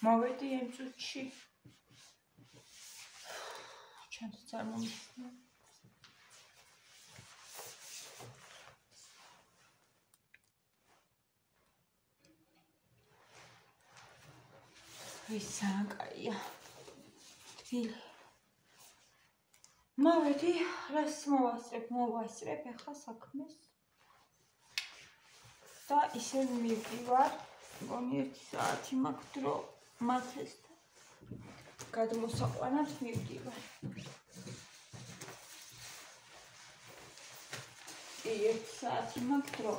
მოვედი იმ წუთში. ჩემთვის არ მომიხსნა. ისაა კაია. თბილი. მოვედი, რას მოვასწრებ ახლა საქმეს. და ისე მივდივარ, მგონი 1 საათი მაქვს დრო მათესთან. გადმოსაყვანად მივდივარ. კი, 1 საათი მაქვს დრო.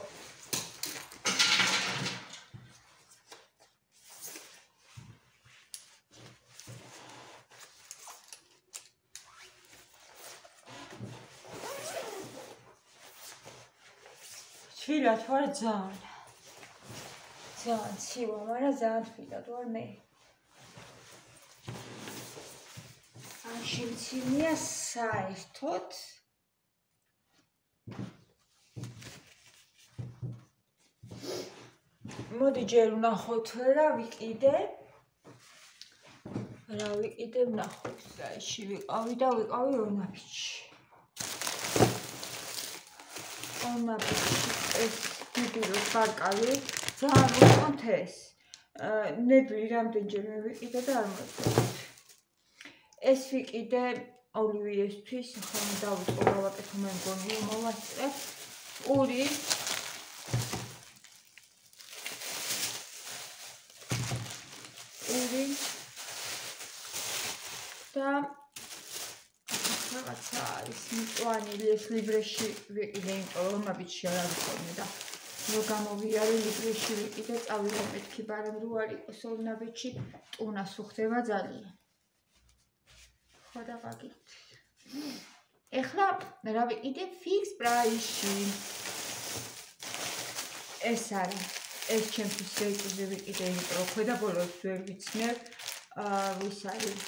თბილად ვარ ძალიან ცივა, მაგრამ ძალიან თბილად ვარ მე. ან შემცირნია საერთოდ. მოდი ჯერ ვნახოთ რა ვიყიდე. ვნახოთ საერთში ვიყავი და ვიყავი ორნაფიჩში. ეს დიდირო ბარკალი ძალიან უწყობთ ეს. ნედლი რამდენჯერმე ვიყიდე და არ მოწონთ. ეს ვიყიდე ოლივიესთვის, ახლა დავიწყო გავაკეთო მე მგონი მოვასწრებ. პური და რაღაცა არის მწვანე ეს ლიბრეში ვიყიდე, იმიტომ რომ ნაბიჯში არ არის და რო გამოვიარე ლიბრეში ვიყიდე, წავიდე მეთქი ბარემ რო არ იყოს ნაბიჯში, ტუნას უხდება ძალიან. ხო და ვაგით. ეხლა რა ვიყიდე ფიქს პრაისში. ეს არა, ეს ჩემთვის ზეიტზე ვიყიდე, იმიტომ რომ ქვედა ბოლოს ვერ ვიცნებ, ვის არის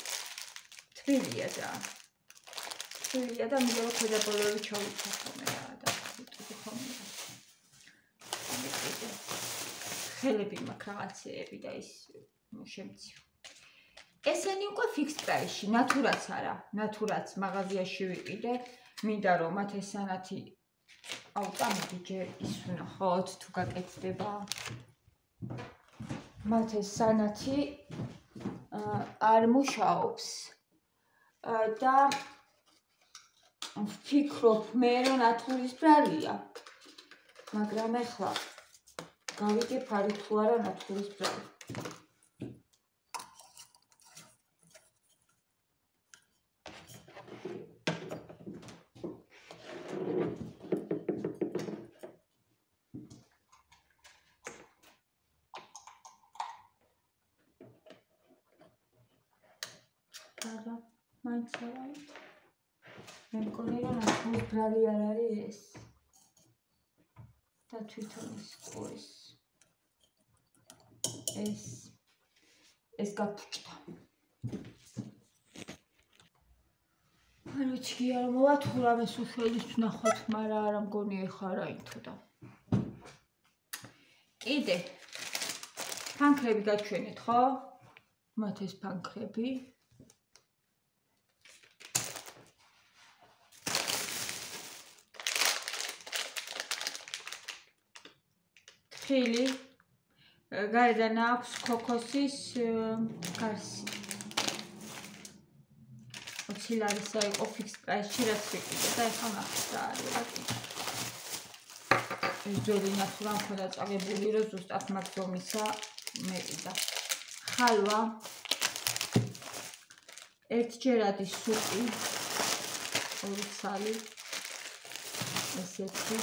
თბილია და მიგება ქვედა ბოლოები ჩავიცა ხოლმე და ვიყიდე ხოლმე. ხელები მაქვს რაღაცეები და ის შემცივა. ესენი უკვე ფიქს პრაისში, ნატურაც არა, ნატურაც მაღაზიაში ვიყიდე, მინდა რომ მათ ეს სანათი ავტომატი ჯერ ის ვნახოთ თუ გაკეთდება. მათ ეს სანათი არ მუშაობს და ვფიქრობ მე რომ ნატურის ბრალია, მაგრამ ეხლა გავიგებ არის თუ არა ნატურის ბრალი. მაინც არ არის. მე მგონი რომ ნატურის ბრალი არ არის ეს. და თვითონ ის ყურის. ეს გაფუჭდა. არ ვიცი არ მოვა თუ რამეს უშველის ვნახოთ, მაგრამ არა მგონი ეხლა რა ითოდა. კიდე ფანქრები გაჩვენეთ, ხო? მათ ეს ფანქრები. ხილი გარედან აქვს ქოქოსის გარსი. 20 ლარისა იყო ფიქს პრაისში რაც ვიყიდე და ეხლა ნახეთ რა არის. ეს ძველი ნახვა მქონდა წაგებული რომ ზუსტად მაგ ზომისა მეყიდა. ხალვა ერთჯერადი სუპი 2 ცალი ესეთი.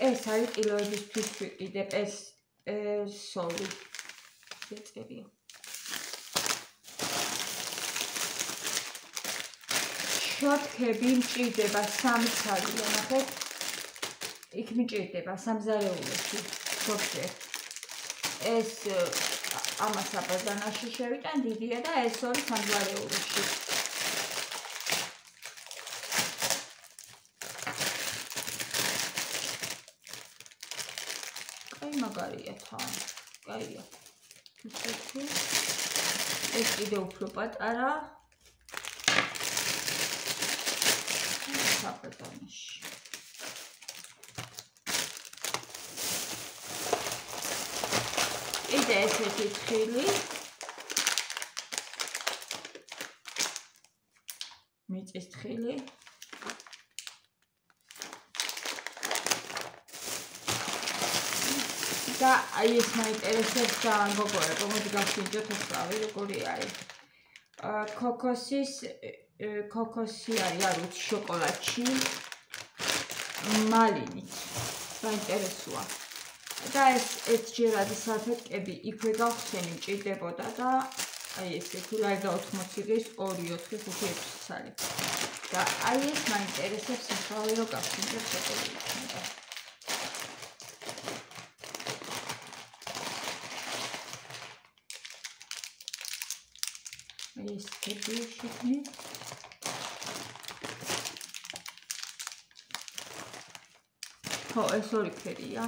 ეს არის კილოებისთვის ვიყიდე, ეს სოლი. ეწერია. შოთქები მჭირდება 3 ცალია, ნახეთ. იქ მჭირდება სამზარეულოში, ზოგჯერ. ეს ამას აბაზანაში შევიტან დიდია და ეს 2 სამზარეულოში. მაგარია თან. კაია. ეს კიდე უფრო პატარა. საბატონში. კიდე ესეთი თხილი. მიწის თხილი. და აი ეს მაინტერესებს ძალიან გოგოებო, მოდი გავშინჯოთ ეს რავი როგორი არის. ქოქოსი არის, არ ვიცი, შოკოლადში. მალინით. საინტერესოა. და ეს ერთჯერადი სალფეტკები იქვე გავხსენი მჭირდებოდა და აი ესე თულაი და 80 დღის 2, 4, 5, 6 წელი. და აი ეს მაინტერესებს ახალი რო გავხსენებ შოკოლადი. ეს კეთილში. ხო, ეს ორი ფერია.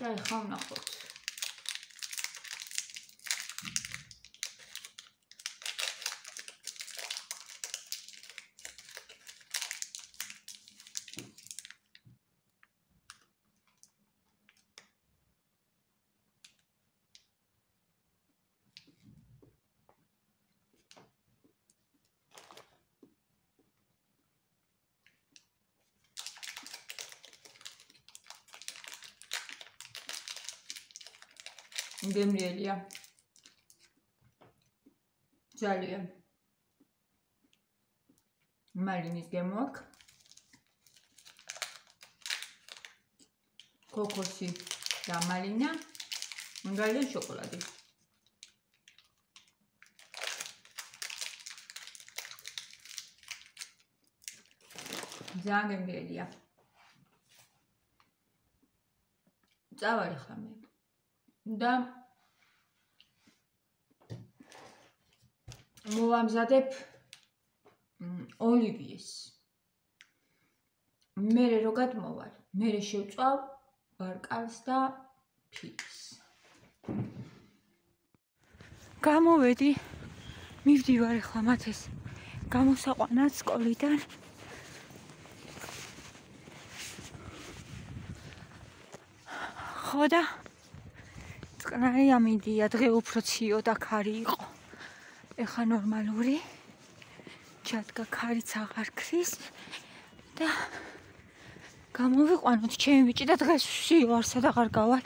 და ახლა ვნახოთ. გემრიელია. ძალიან. მალინის გემო აქვს. ქოქოსი და მალინა. ძალიან შოკოლადი. ძალიან გემრიელია. წავალი ხა მე. და მოვამზადებ ოლივიეს. მე რო გადმოვალ, მე შევწავ ბარკალს და ფილს. გამოვედი, მივდივარ ახლა მათეს გამოსაყვანად სკოლიდან. ხო და წყნარი ამიდია, დღე უფრო ციო და ქარი იყო. ეხა ნორმალური. ჩადგა ქარიც აღარ ქრის და გამოვიყვანოთ ჩემი ბიჭი და დღეს ციო არსად აღარ გავალ.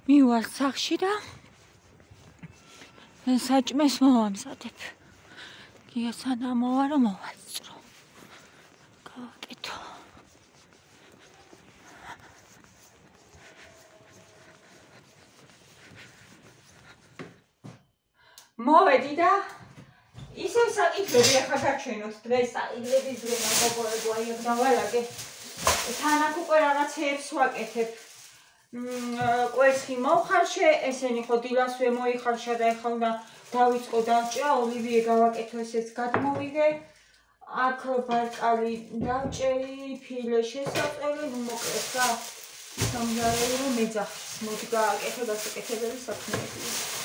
მივალ სახლში და საჭმეს მოვამზადებ. გია სანამ მოვა რომ მოვაწრო. გავაკეთო. მოვედი და ისევ საკითხები ახლა გაჩვენოთ დღეს საიდლების დღე მოგობრებო აი აქ დავალაგე თან აქ უკვე რაღაცეებს ვაკეთებ კვერცხი მოვხარშე ესენი ხო დილას მოიხარშა და ახლა უნდა დავიწყო დავჭრა ოლივიე გავაკეთო ესეც გადმოვიღე აქ ბარკალი დავჭერი ფილე შესაწყელი ნუ მოკლედ და სამგარელი რომ მეძახს მოდი გააკეთე გასაკეთებელი საქმეები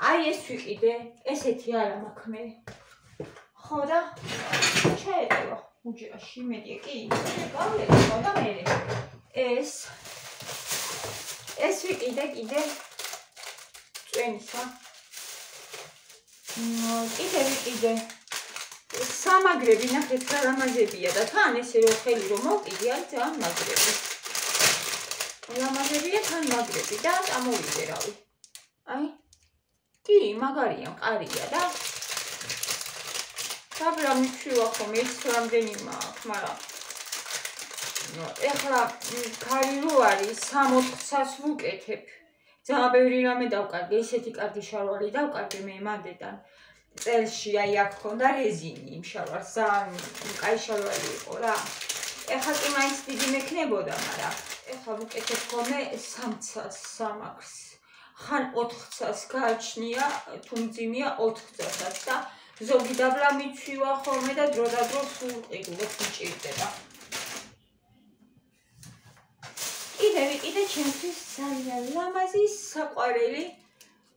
აი ეს ვიყიდე, ესეთი არა მაქვს მე. ხო და ჩაეტევა უჯრაში, მედია კი, გავლედი ხო და მე ეს ვიყიდე კიდე წვენისა. კიდე ვიყიდე სამაგრები ნახეთ რა ლამაზებია და თან ესე რომ ხელი რომ მოვყიდე არის ძალიან მაგრები. ლამაზებია თან მაგრები და წამოვიდე რავი. აი კი, მაგარია, მყარია და დაბრა მიცვივა ხომ ეს რამდენი მაქვს, მაგრამ ეხლა ქარი რო არის 60-ს ვუკეთებ. ძალიან ბევრი რამე დავკარგე, ისეთი კარგი შარვალი დავკარგე მე მანდედან. წელში აი აქ ხონდა რეზინი იმ შარვალს, ძალიან კაი შარვალი იყო რა. ეხლა კი მაინც დიდი მექნებოდა, მაგრამ ეხლა ვუკეთებ ხოლმე 300-ს ხან 400-ს გააჩნია, თუ მძიმეა 400-საც და ზოგი დაბლა მიცვივა ხოლმე და დრო და დრო სულ ყიდულობს მჭირდება. კიდე ჩემთვის ძალიან ლამაზი საყვარელი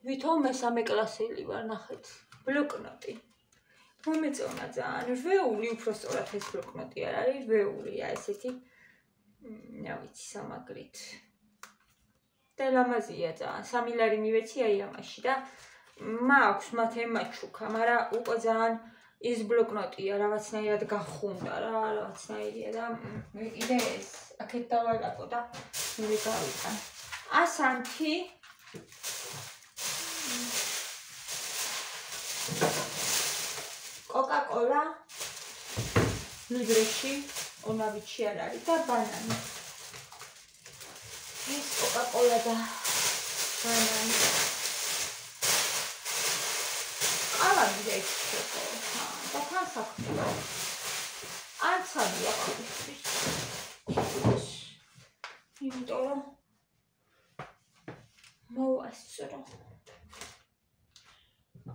ვითომ მესამე კლასელი ვარ ნახეთ ბლოკნოტი მომეწონა ძალიან რვეული უფრო სწორად ეს ბლოკნოტი არ არის რვეულია ესეთი რა ვიცი სამაგრით და ლამაზია ძალიან 3 ლარი მივეცი აი ამაში და მაქვს მათემა ჩუქა მაგრამ უკვე ძალიან ის ბლოკნოტია რაღაცნაირად გახუნდა რა რაღაცნაირია და კიდე ეს აქეთ დავალაგო და მე გავიყან ასანთი კოკა-კოლა ლიბრეში უნავიჩი არ არის და ბანანი ეს კოკა-კოლა და ბანანი არის და თან საქმეა ანცადია ყოველთვის იმიტომ რომ მოვასწრო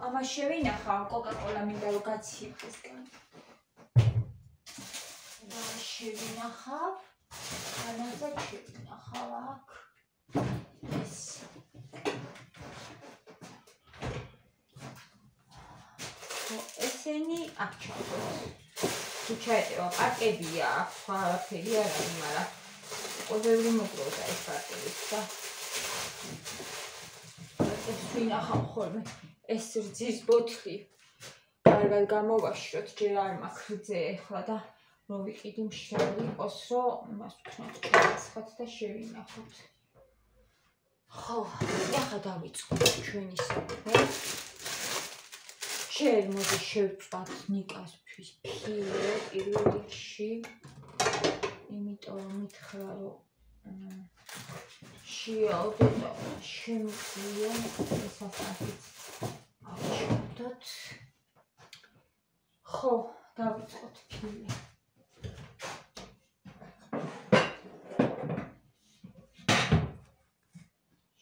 ამას შევინახავ კოკა-კოლა მინდა რომ გაცივდეს და შევინახავ ანაცა შევინახავ აქ ეს ესენი აქ ჩავდოთ თუ ჩაეტევა პარკებია აქ სხვა არაფერი არ არის მაგრამ ყოველივე მოგროვდა ეს პარკები და ეს ვინახავ ხოლმე ეს რძის ბოთლი კარგად გამოვაშროთ ჯერ არ მაქვს რძე ახლა და რომ ვიყიდი მშრალი იყოს რომ იმას ვქნათ ჩაცხოთ და შევინახოთ ხო ახლა დავიწყოთ ჩვენი საქმე შენ მოდი შევწვათ ნიკასთვის ფილე პირველ რიგში იმიტომ რომ მითხრა რომ შეავდო და შემიძლია ეს ასაკიც ავშევდოთ ხო დავიწყოთ ფილე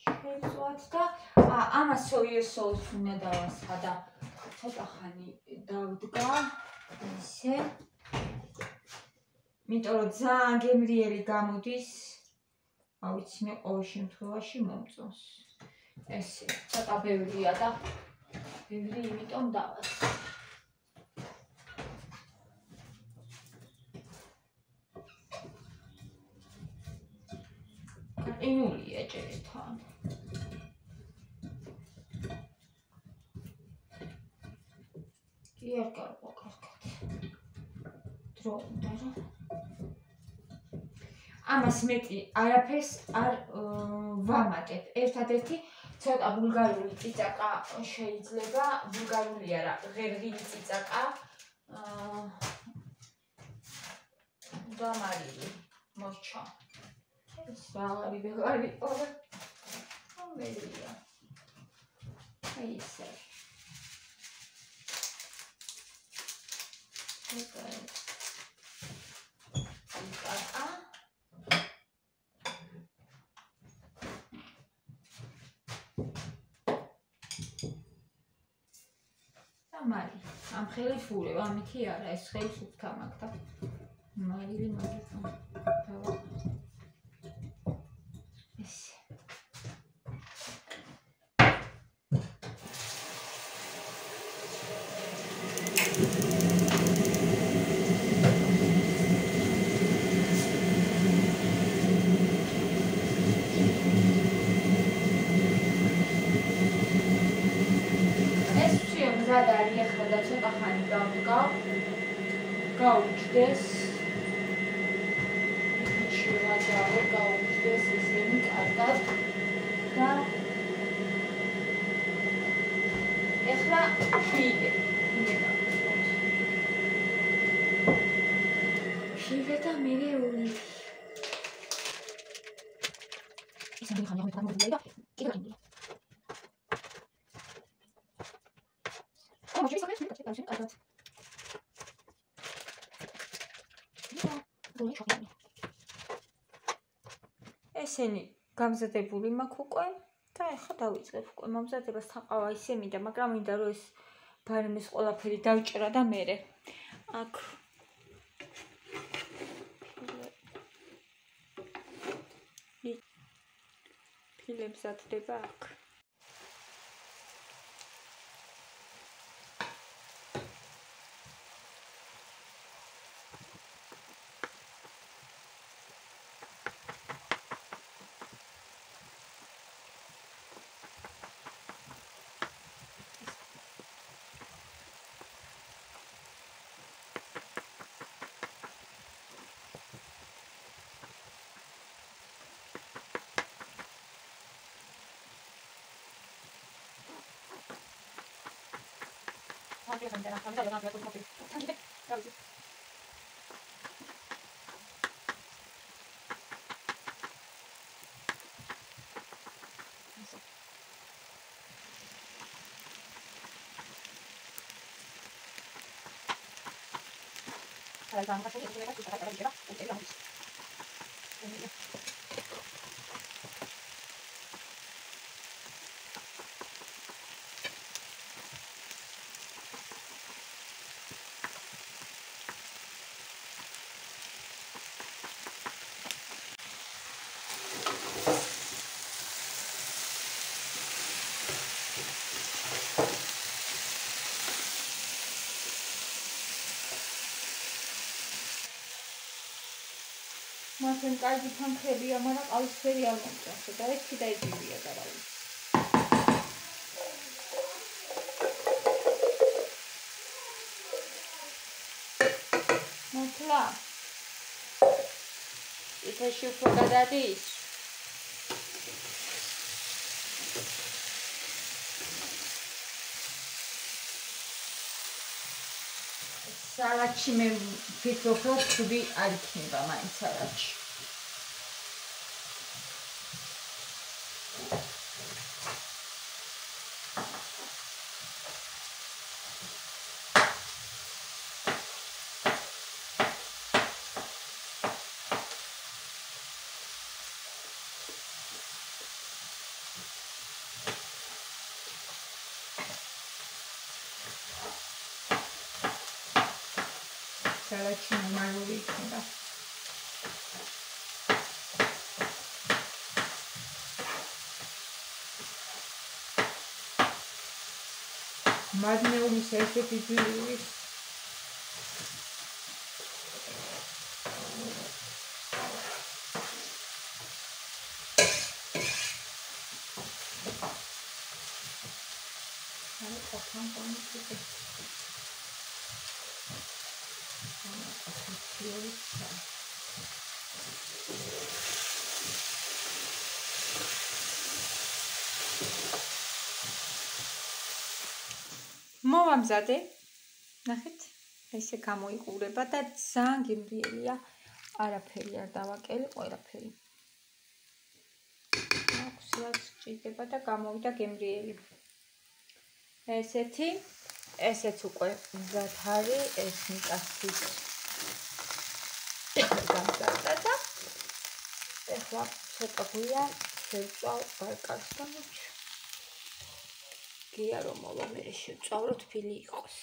შევწვათ და ამას სოია სოუსს უნდა დავასხა და ცოტა ხანი დავდგა ისე იმიტომ რომ ძალიან გემრიელი გამოდის ავიცი მე ყოველ შემთხვევაში მომწონს ესე ცოტა ბევრია და ბევრი იმიტომ დავასხა კარტინულია ჭერთან არ გარყვა კარგად დრო უნდა რომ ამას მეტი არაფერს არ ვამატებ ერთადერთი ცოტა ბულგარული წიწაკა შეიძლება ბულგარული არა ღერღილი წიწაკა და მარილი მოჩა ეს ვაღარი ვეღარი ორ ამერია აი ესე Okay. Mari, am xeli fure, amiti ara es xeli sufta magda. Marili magda. Tava. Esse. Zadari ახლა და ცოტა ხანი დავდგავ. გაუჩდეს. შეიძლება გაუჩდეს ისინი კარგად. და ახლა ხიდე. ხიდე და მე ული. ისინი ხანი ახლა გამოდიოდა. კიდე ხინდი. ესენი გამზადებული მაქვს უკვე და ახლა დავიწყებ უკვე მომზადებას თაყავა ისე მინდა, მაგრამ მინდა რომ ეს ბარემის ყველაფერი დავჭრა და მერე აქ ფილებს ათდება აქ. მაშინ კარგი თანხებია, მაგრამ ყავისფერი არ მომწონს და ეს კიდე იგივეა და რა ვიცი. მართლა? ითაში უფრო გადადის? სალაჩი მე ვფიქრობ, რომ ცუდი არ იქნება მაინც სალაჩი. სალაჩი ნორმალური იქნება. მადნეულის ერთ-ერთი ძვირის აი ყოფან კონტაქტი მოვამზადე. ნახეთ, ესე გამოიყურება და ძალიან გემრიელია. არაფერი არ დავაკელი, ყველაფერი. აქვს რაც ჭირდება და გამოვიდა გემრიელი. ესეთი, ესეც უკვე მზად არის, ეს მიკასით გამზარდა და ეხლა ცოტა გვია შევწავ ბარკას და გია რომ მოვა მე შევწავლოთ ფილი იყოს.